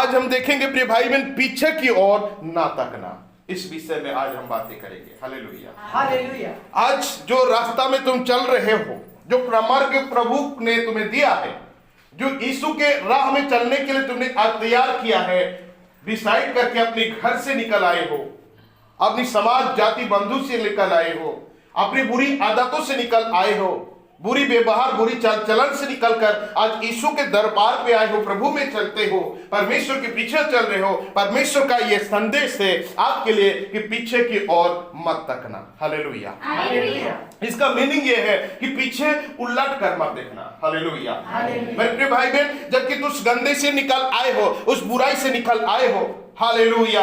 आज हम देखेंगे प्रिय भाई बहन, पीछे की ओर ना तकना। इस विषय में आज हम बातें करेंगे। Hallelujah, hallelujah. आज जो रास्ता में तुम चल रहे हो, जो मार्ग प्रभु ने तुम्हें दिया है, जो यीशु के राह में चलने के लिए तुमने आज तैयार किया है, डिसाइड करके अपने घर से निकल आए हो, अपनी समाज जाति बंधु से निकल आए हो, अपनी बुरी आदतों से निकल आए हो, बुरी व्यवहार बुरी चाल चलन से निकलकर आज यीशु के दरबार पे आए हो, प्रभु में चलते हो, परमेश्वर के पीछे चल रहे हो। परमेश्वर का ये संदेश है आपके लिए कि पीछे की ओर मत तकना। Hallelujah, hallelujah. इसका मीनिंग ये है कि पीछे उलट कर मत देखना। हालेलुया। मेरे प्रिय भाई बहन, जबकि तुम उस गंदे से निकल आए हो, उस बुराई से निकल आए हो, हालेलुया,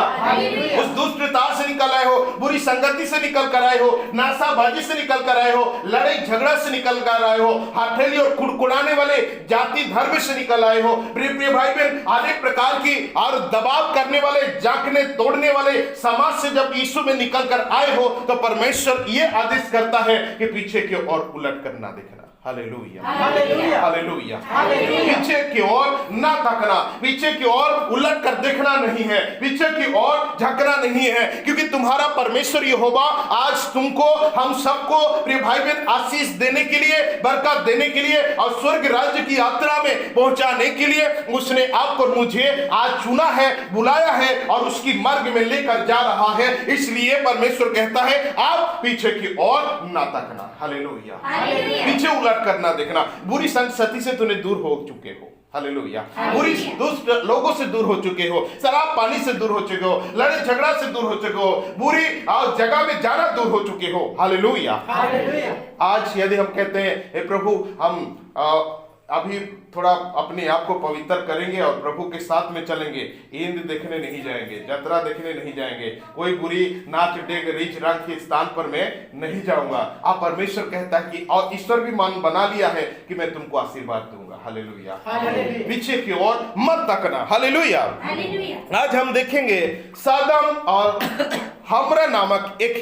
उस दुष्टता से निकल आए हो, बुरी संगति से निकल कर आए हो, नाशाबाजी से निकल कर आए हो, लड़ाई झगड़ा से निकल कर आए हो, हथेली और कुड़कुड़ाने वाले जाति धर्म से निकल आए हो। प्रिय भाई बहन, अनेक प्रकार की और दबाव करने वाले, जांकने तोड़ने वाले समाज से जब यीशु में निकल कर आए हो, तो परमेश्वर ये आदेश करता है कि पीछे की ओर उलट कर ना देखना। Hallelujah, hallelujah, hallelujah. पीछे की ओर ना तकना, पीछे की ओर उलट कर देखना नहीं है, पीछे की ओर झकना नहीं है, क्योंकि तुम्हारा परमेश्वर यहोवा आज तुमको, हम सबको प्रिय भाई बहन आशीष देने के लिए, बरकत देने के लिए और स्वर्ग राज्य की यात्रा में पहुंचाने के लिए उसने आपको और मुझे आज चुना है, बुलाया है और उसकी मार्ग में लेकर जा रहा है। इसलिए परमेश्वर कहता है आप पीछे की ओर ना तकना। हालेलुया, पीछे करना देखना। बुरी संगति से तुम दूर हो चुके हो। हालेलुया, बुरी दुष्ट लोगों से दूर हो चुके हो, शराब पानी से दूर हो चुके हो, लड़ाई झगड़ा से दूर हो चुके हो, बुरी जगह में जाना दूर हो चुके हो। हालेलुया। आज यदि हम कहते हैं हे प्रभु, हम अभी थोड़ा अपने आप को पवित्र करेंगे और प्रभु के साथ में चलेंगे, इंद देखने नहीं जाएंगे, यात्रा देखने नहीं जाएंगे, कोई बुरी नाच डेग रीच रंग के स्थान पर मैं नहीं जाऊंगा। आप परमेश्वर कहता है कि और ईश्वर भी मान बना लिया है कि मैं तुमको आशीर्वाद दूंगा। हालेलुया, पीछे की ओर मत तकना। हालेलुया। आज हम देखेंगे सदम और हमरा नामक एक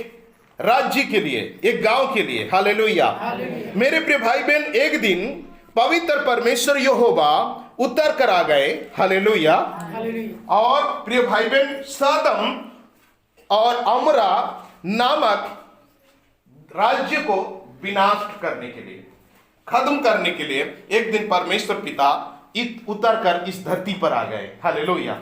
राज्य के लिए, एक गांव के लिए। हालेलुया। मेरे प्रिय भाई बहन, एक दिन पवित्र परमेश्वर यहोवा उतर कर आ गए। हालेलुया। और प्रिय भाई बहन, सदम और अमरा नामक राज्य को विनाश करने के लिए, खत्म करने के लिए एक दिन परमेश्वर पिता उतर कर इस धरती पर आ गए। हालेलुया,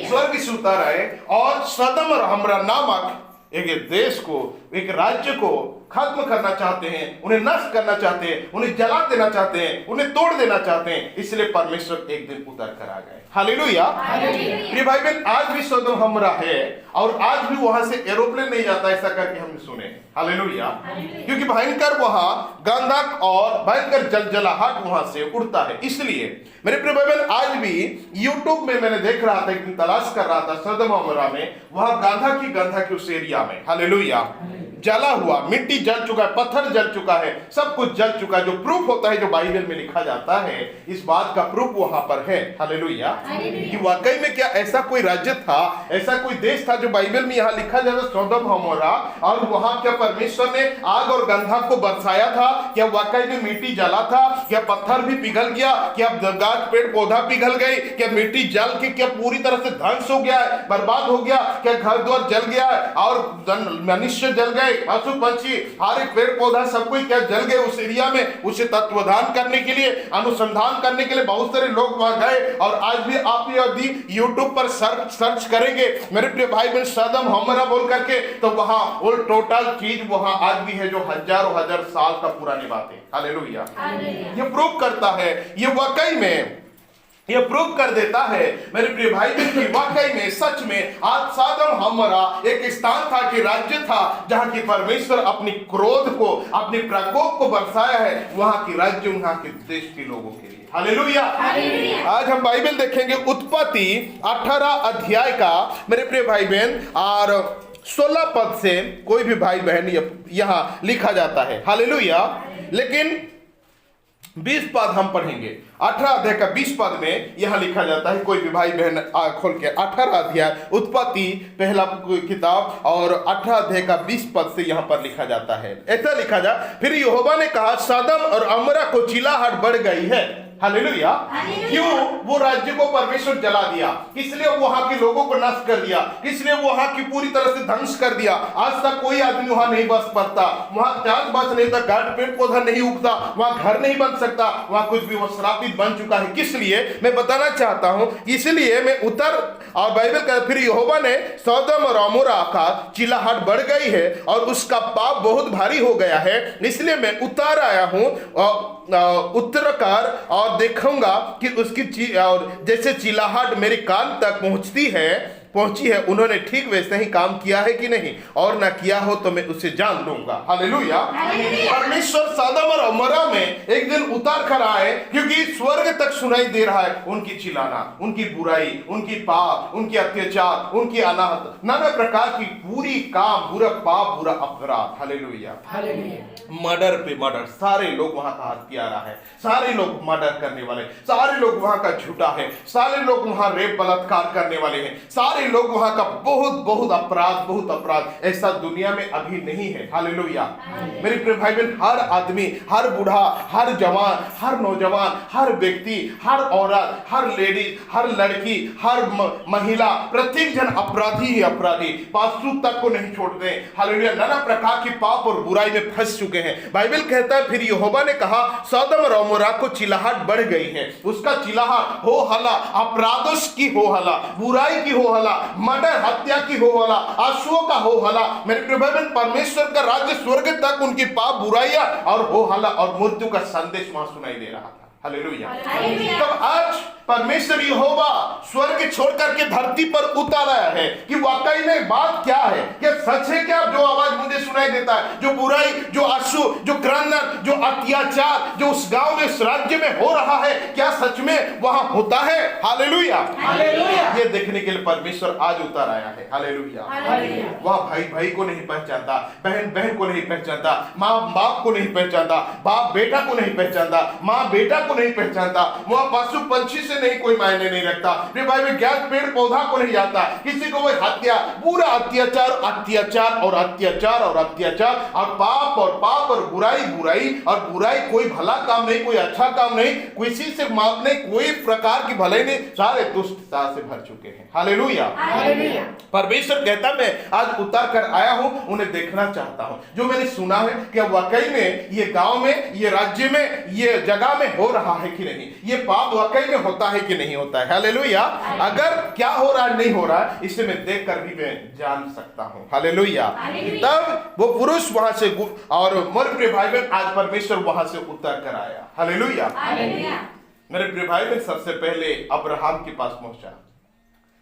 स्वर्ग से उतर आए और सदम और अमरा नामक एक देश को, एक राज्य को खत्म करना चाहते हैं, उन्हें नष्ट करना चाहते हैं, उन्हें जला देना चाहते हैं, उन्हें तोड़ देना चाहते हैं। इसलिए परमेश्वर एक दिन उतर कर आ गए। हालेलुया। प्रिय भाई बहन, आज भी सदोम हमरा है और आज भी वहां से एरोप्लेन नहीं जाता, ऐसा करके हमने सुने। हालेलुया। क्योंकि भयंकर वहां गंधक और भयंकर जलजलाहट वहां से उड़ता है। इसलिए मेरे प्रिय भाई बहन, आज भी यूट्यूब में मैंने देख रहा था, एक दिन तलाश कर रहा था सदोम हमरा में, वहां गंधक उस एरिया में, हालेलुया, जला हुआ, मिट्टी जल चुका है, पत्थर जल चुका है, सब कुछ जल चुका है। जो प्रूफ होता है, जो बाइबल में लिखा जाता है, इस बात का प्रूफ वहां पर है। हालेलुया। कि वाकई में क्या ऐसा कोई राज्य था, ऐसा कोई देश था जो बाइबल में यहाँ लिखा जाता सदोम अमोरा, और वहां क्या परमेश्वर ने आग और गंधक को बरसाया था? क्या वाकई में मिट्टी जला था? क्या पत्थर भी पिघल गया? क्या गाछ पेड़ पौधा पिघल गए? क्या मिट्टी जल के क्या पूरी तरह से ध्वंस हो गया है, बर्बाद हो गया? क्या घर द्वार जल गया और मनुष्य जल गए, पशु पंछी, हर एक पेड़ पौधा सब कुछ क्या जल गए उस एरिया में? उसे तत्वधान करने के लिए, अनुसंधान करने के लिए बहुत सारे लोग वहां गए। और आज भी आप यदि यूट्यूब पर सर्च करेंगे मेरे प्रिय भाई बहन, सदम हमरा बोल करके, तो वहां वो टोटल चीज वहां आज भी है जो हजारों हजार साल का पुरानी बात है। हालेलुया। ये प्रूव करता है, ये वाकई में यह प्रूव कर देता है मेरे प्रिय भाई बहन की वाकई में सच में आज सदोम हमरा एक स्थान था, कि राज्य था जहां की परमेश्वर अपनी क्रोध को, अपने प्रकोप को बरसाया है वहां की राज्य, वहां के देश के लोगों के लिए। हालेलुया। आज हम बाइबल देखेंगे उत्पत्ति 18 अध्याय का मेरे प्रिय भाई बहन, और 16 पद से कोई भी भाई बहन यहां लिखा जाता है। हालेलुया। लेकिन 20 पद हम पढ़ेंगे। 18 अध्याय का 20 पद में यहां लिखा जाता है, कोई भी भाई बहन खोल के 18 अध्याय उत्पत्ति पहला किताब और 18 अध्याय का 20 पद से यहां पर लिखा जाता है। ऐसा लिखा जा, फिर यहोवा ने कहा सदम और अमरा को चिल्लाहट बढ़ गई है। हालेलुया। क्यों वो राज्य को परमेश्वर जला दिया, इसलिए वहां के लोगों को नष्ट कर दिया, इसलिए वहां की पूरी तरह से ध्वंस कर दिया। आज तक कोई आदमी वहां नहीं बस पाता, वहां चास बास नहीं था, गार्ड पेड़ पौधा नहीं उगता, वहां घर नहीं बन सकता, वहां कुछ भी वो श्रापित बन चुका है। किस लिए मैं बताना चाहता हूं, इसलिए मैं उतर और बाइबल का फिर यहोवा ने सौदम और अमोरा का चिल्लाहट बढ़ गई है और उसका पाप बहुत भारी हो गया है, इसलिए मैं उतर आया हूं उत्तरकार और देखूंगा कि उसकी और जैसे चिल्लाहट मेरे कान तक पहुंची है, उन्होंने ठीक वैसे ही काम किया है कि नहीं, और ना किया हो तो मैं उसे जान लूंगा। हालेलुया। परमेश्वर सदोम और अमोरा में एक दिन उतार कर आए, क्योंकि स्वर्ग तक सुनाई दे रहा है उनकी चिल्लाना, उनकी बुराई, उनकी पाप, उनकी अत्याचार, उनकी अनाहत, नाना प्रकार की पूरी काम, बुरा पाप, बुरा अपराध। हालेलुया। मर्डर पे मर्डर, सारे लोग वहां का हत्यारा है, सारे लोग मर्डर करने वाले, सारे लोग वहां का झूठा है, सारे लोग वहां रेप बलात्कार करने वाले हैं, सारे लोग वहां का बहुत अपराध ऐसा दुनिया में अभी नहीं है। हालेलुया। मेरे प्रिय भाई बहन, हर आदमी, हर बूढ़ा, हर जवान, हर नौजवान, हर व्यक्ति, हर औरत, हर लेडीज, हर लड़की, हर महिला, प्रत्येक जन अपराधी ही अपराधी, पासू तक को नहीं छोड़ते। हालेलुया। नाना प्रकार की पाप और बुराई में फंस चुके हैं। बाइबल कहता है फिर यहोवा ने कहा सदोम और अमोरा को चिल्लाहट बढ़ गई है, उसका चिल्लाहट, हो हल्ला, अपराधों की हो हल्ला, बुराई की हो हल्ला, मर्डर, हत्या की हो हल्ला, आंसुओं का हो हल्ला। मेरे प्रिय भाई बहन, परमेश्वर का राज्य स्वर्ग तक उनकी पाप, बुराइयां और हो हल्ला और मृत्यु का संदेश वहां सुनाई दे रहा था। हालेलुया। तब आज परमेश्वर यहोवा स्वर्ग छोड़ करके धरती पर उतर आया है कि वाकई में बात क्या है, क्या सच है क्या जो आवाज मुझे सुनाई देता है, जो बुराई, जो आंसू, जो क्रंदन, जो अत्याचार जो उस गांव में, उस राज्य में हो रहा है, क्या सच में वहां होता है? हालेलुया। ये देखने के लिए परमेश्वर आज उतर आया है। हालेलुया। वहां भाई भाई को नहीं पहचानता, बहन बहन को नहीं पहचानता, माँ बाप को नहीं पहचानता, बाप बेटा को नहीं पहचानता, माँ बेटा को नहीं पहचानता, वहां पशु पंछी से नहीं कोई मायने नहीं रखता, भाई ज्ञात पेड़ पौधा को नहीं जाता, किसी को वही हत्या, पूरा अत्याचार और पाप और बुराई और बुराई, कोई भला काम नहीं, कोई अच्छा काम नहीं, किसी से माप नहीं, कोई प्रकार की भलाई नहीं, सारे दुष्टता से भर चुके हैं। हालेलुया। परमेश्वर कहता मैं आज उतर कर आया हूं, उन्हें देखना चाहता हूं। जो मैंने सुना है कि वाकई में ये गांव में, ये राज्य में, ये जगह में हो रहा है कि नहीं, ये पाप वाकई में होता है कि नहीं होता है। हालेलुया। अगर क्या हो रहा है, नहीं हो रहा है, इसे मैं देख कर भी मैं जान सकता हूं। हालेलुया। तब वो पुरुष वहां से, और मेरे प्रिय भाई बहन, आज परमेश्वर वहां से उतर कर आया। हालेलुया। मेरे प्रिय भाई बहन, सबसे पहले अब्राहम के पास पहुंचा।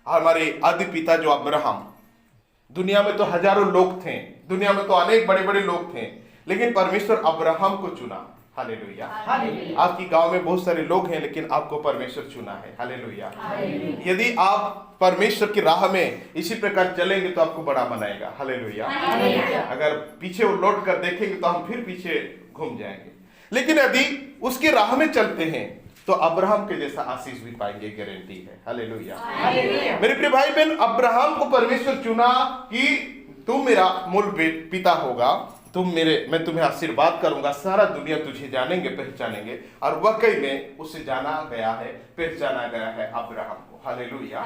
हमारे आदि पिता जो अब्राहम, दुनिया में तो हजारों लोग थे, दुनिया में तो अनेक बड़े बड़े लोग थे, लेकिन परमेश्वर अब्राहम को चुना। हालेलुया। आपकी गांव में बहुत सारे लोग हैं, लेकिन आपको परमेश्वर चुना है। हालेलुया। यदि आप परमेश्वर की राह में इसी प्रकार चलेंगे तो आपको बड़ा बनाएगा। हालेलुया। अगर पीछे लौट कर देखेंगे तो हम फिर पीछे घूम जाएंगे, लेकिन यदि उसकी राह में चलते हैं तो अब्राहम के जैसा आशीष भी पाएंगे, गारंटी है। हालेलुया। मेरे प्रिय भाई बहन, अब्राहम को परमेश्वर चुना कि तुम मेरा मूल पिता होगा, मैं तुम्हें आशीर्वाद करूंगा, सारा दुनिया तुझे जानेंगे, पहचानेंगे, और वाकई में उसे जाना गया है, पहचाना गया है अब्राहम को। हालेलुया।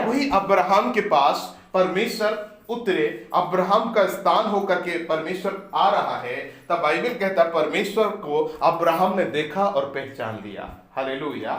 वही अब्राहम के पास परमेश्वर उतरे, अब्राहम का स्थान होकर के परमेश्वर आ रहा है। तब बाइबल कहता है परमेश्वर को अब्राहम ने देखा और पहचान लिया। हालेलुया।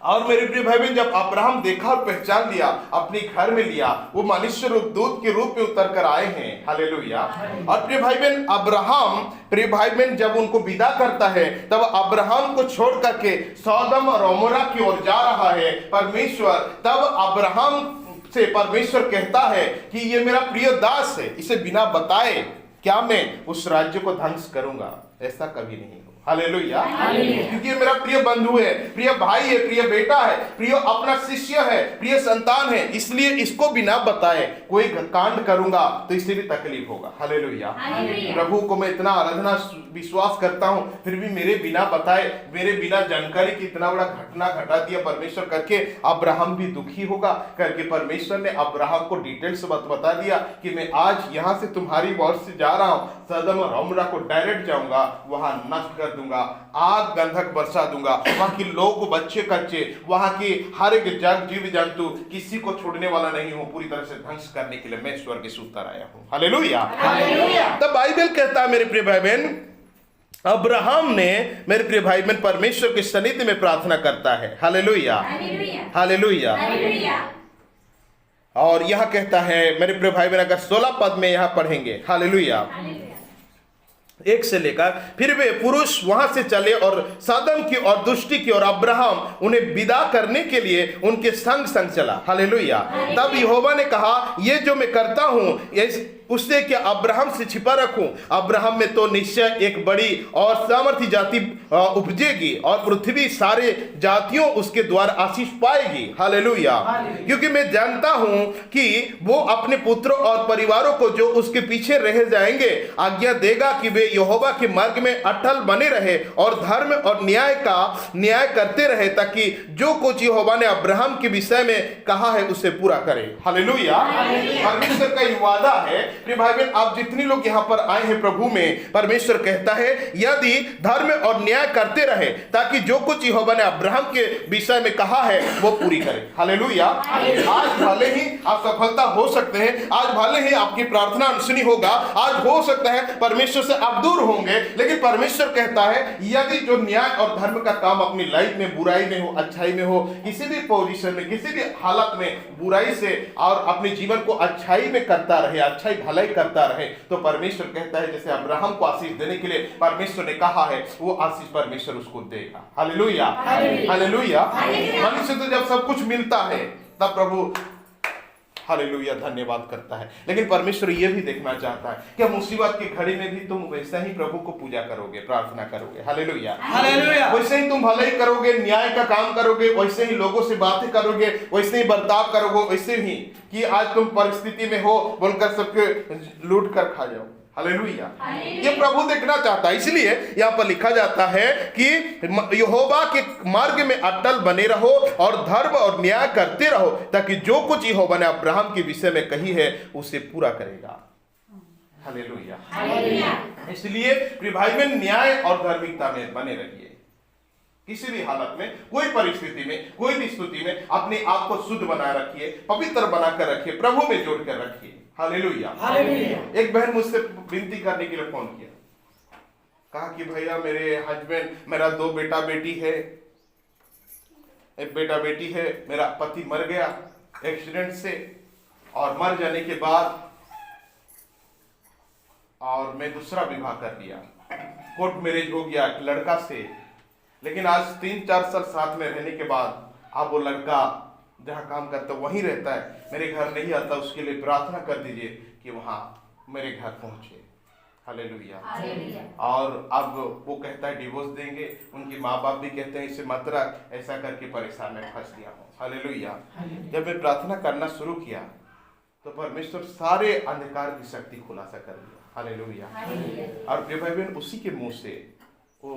और मेरे प्रिय भाई बहन, जब अब्राहम देखा और पहचान लिया, अपने घर में लिया, वो मनुष्य रूप दूत के रूप में उतर कर आए हैं। हालेलुया। और प्रिय भाई बहन, अब्राहम, प्रिय भाई बहन, जब उनको विदा करता है, तब अब्राहम को छोड़ करके सौदम और अमोरा की ओर जा रहा है परमेश्वर। तब अब्राहम से परमेश्वर कहता है कि ये मेरा प्रिय दास है, इसे बिना बताए क्या मैं उस राज्य को ध्वंस करूंगा? ऐसा कभी नहीं हो। हालेलुया। क्योंकि ये मेरा प्रिय बंधु है, प्रिय भाई है, प्रिय बेटा है, प्रिय अपना शिष्य है, प्रिय संतान है, इसलिए इसको बिना बताए कोई कांड करूंगा तो इससे भी तकलीफ होगा। हालेलुया। प्रभु को मैं इतना आराधना विश्वास करता हूं, फिर भी मेरे बिना बताए, मेरे बिना जानकारी की इतना बड़ा घटना घटा दिया परमेश्वर करके, अब्राहम भी दुखी होगा करके परमेश्वर ने अब्राहम को डिटेल से बता दिया कि मैं आज यहां से तुम्हारी ओर से जा रहा हूं, सदोम और अमोरा को डायरेक्ट जाऊंगा, वहां नष्ट कर कर दूंगा, आग गंधक बरसा दूंगा, वहां के लोग बच्चे कच्चे, वहां की हर एक जीव जंतु किसी को छोड़ने वाला नहीं हूं, पूरी तरह से ध्वंस करने के लिए मैं स्वर्ग से उतर आया हूं। हालेलुया। तब बाइबल कहता है मेरे प्रिय भाई बहन, अब्राहम ने, मेरे प्रिय भाई बहन, परमेश्वर के सन्निधि में प्रार्थना करता है। Hallelujah, hallelujah. और यह कहता है मेरे प्रिय भाई बहन, अगर 16 पद में यहां पढ़ेंगे, हालेलुया, 1 से लेकर, फिर वे पुरुष वहां से चले और सदम की और दुष्टि की और अब्राहम उन्हें विदा करने के लिए उनके संग संग चला। हालेलुया। तब यहोवा ने कहा, ये जो मैं करता हूं उससे क्या अब्राहम से छिपा रखूं? अब्राहम में तो निश्चय एक बड़ी और सामर्थी जाति उपजेगी और पृथ्वी सारे जातियों उसके द्वारा आशीष पाएगी। हालेलुया। क्योंकि मैं जानता हूं कि वो अपने पुत्रों और परिवारों को जो उसके पीछे रह जाएंगे आज्ञा देगा कि वे यहोवा के मार्ग में अटल बने रहे और धर्म और न्याय करते रहे, ताकि जो कुछ यहोवा ने अब्राहम के विषय में कहा है उसे पूरा करे। हालेलुया। परमेश्वर का वादा है प्रिय भाई बहन, आप जितने लोग यहाँ पर आए हैं प्रभु में, परमेश्वर कहता है यदि धर्म और न्याय करते रहे, ताकि जो कुछ यहोवा ने अब्राहम के विषय में कहा है वो पूरी करे। हालेलुया। आज भले ही आप सफलता हो सकते हैं, आज भले ही आपकी प्रार्थना अनसुनी होगा, आज हो सकता है परमेश्वर से आप दूर होंगे, लेकिन परमेश्वर कहता है यदि जो न्याय और धर्म का काम अपनी लाइफ में, बुराई में हो, अच्छाई में हो, किसी भी पोजीशन में, किसी भी हालत में बुराई से और अपने जीवन को अच्छाई में करता रहे, अच्छाई भलाई करता रहे, तो परमेश्वर कहता है जैसे अब्राहम को आशीष देने के लिए परमेश्वर ने कहा है, वो आशीष परमेश्वर उसको देगा। Hallelujah, hallelujah. मनुष्य तो जब सब कुछ मिलता है तब प्रभु हालेलुया धन्यवाद करता है, लेकिन परमेश्वर ये भी देखना चाहता है कि मुसीबत की घड़ी में भी तुम वैसे ही प्रभु को पूजा करोगे, प्रार्थना करोगे। Hallelujah, hallelujah. वैसे ही तुम भलाई करोगे, न्याय का काम करोगे, वैसे ही लोगों से बातें करोगे, वैसे ही बर्ताव करोगे, वैसे ही कि आज तुम परिस्थिति में हो बोलकर सबके लूट कर खा जाओ। हालेलुया। ये प्रभु देखना चाहता है, इसलिए यहाँ पर लिखा जाता है कि यहोवा के मार्ग में अटल बने रहो और धर्म और न्याय करते रहो, ताकि जो कुछ यहोवा ने अब्राहम के विषय में कही है उसे पूरा करेगा। हालेलुया। इसलिए प्रिय भाई बहन, न्याय और धार्मिकता में बने रहिए। किसी भी हालत में, कोई परिस्थिति में, कोई भी स्थिति में अपने आप को शुद्ध बनाए रखिए, पवित्र बनाकर रखिए, प्रभु में जोड़कर रखिए। Hallelujah, hallelujah. एक बहन मुझसे विनती करने के लिए फोन किया, कहा कि भैया मेरे हस्बैंड, मेरा 2 बेटा बेटी है, एक बेटा बेटी है, मेरा पति मर गया एक्सीडेंट से, और मर जाने के बाद और मैं दूसरा विवाह कर लिया, कोर्ट मैरिज हो गया एक लड़का से, लेकिन आज 3-4 साल साथ में रहने के बाद अब वो लड़का जहाँ काम करता वहीं रहता है, मेरे घर नहीं आता। उसके लिए प्रार्थना कर दीजिए कि वहाँ मेरे घर पहुँचे। हालेलुया। और अब वो कहता है डिवोर्स देंगे, उनके माँ बाप भी कहते हैं इसे मत रख, ऐसा करके परेशान में फंस गया हूँ। हालेलुया। जब मैं प्रार्थना करना शुरू किया तो परमेश्वर सारे अंधकार की शक्ति खुलासा कर दिया। हालेलुया। और प्रिय भाई बहन, उसी के मुंह से वो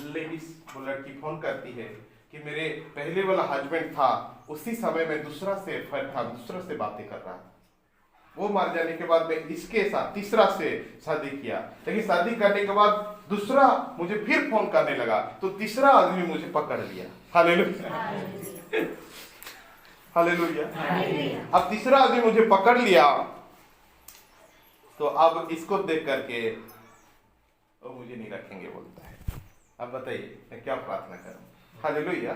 लेडीज, वो लड़की फोन करती है कि मेरे पहले वाला हस्बैंड था, उसी समय में दूसरा से अफेयर था, दूसरा से बातें कर रहा था, वो मर जाने के बाद मैं इसके साथ तीसरा से शादी किया, लेकिन शादी करने के बाद दूसरा मुझे फिर फोन करने लगा, तो तीसरा आदमी मुझे पकड़ लिया। Hallelujah, hallelujah. अब तीसरा आदमी मुझे पकड़ लिया, तो अब इसको देख करके वो मुझे नहीं रखेंगे बोलता है। अब बताइए मैं क्या प्रार्थना करूं? हालेलुया।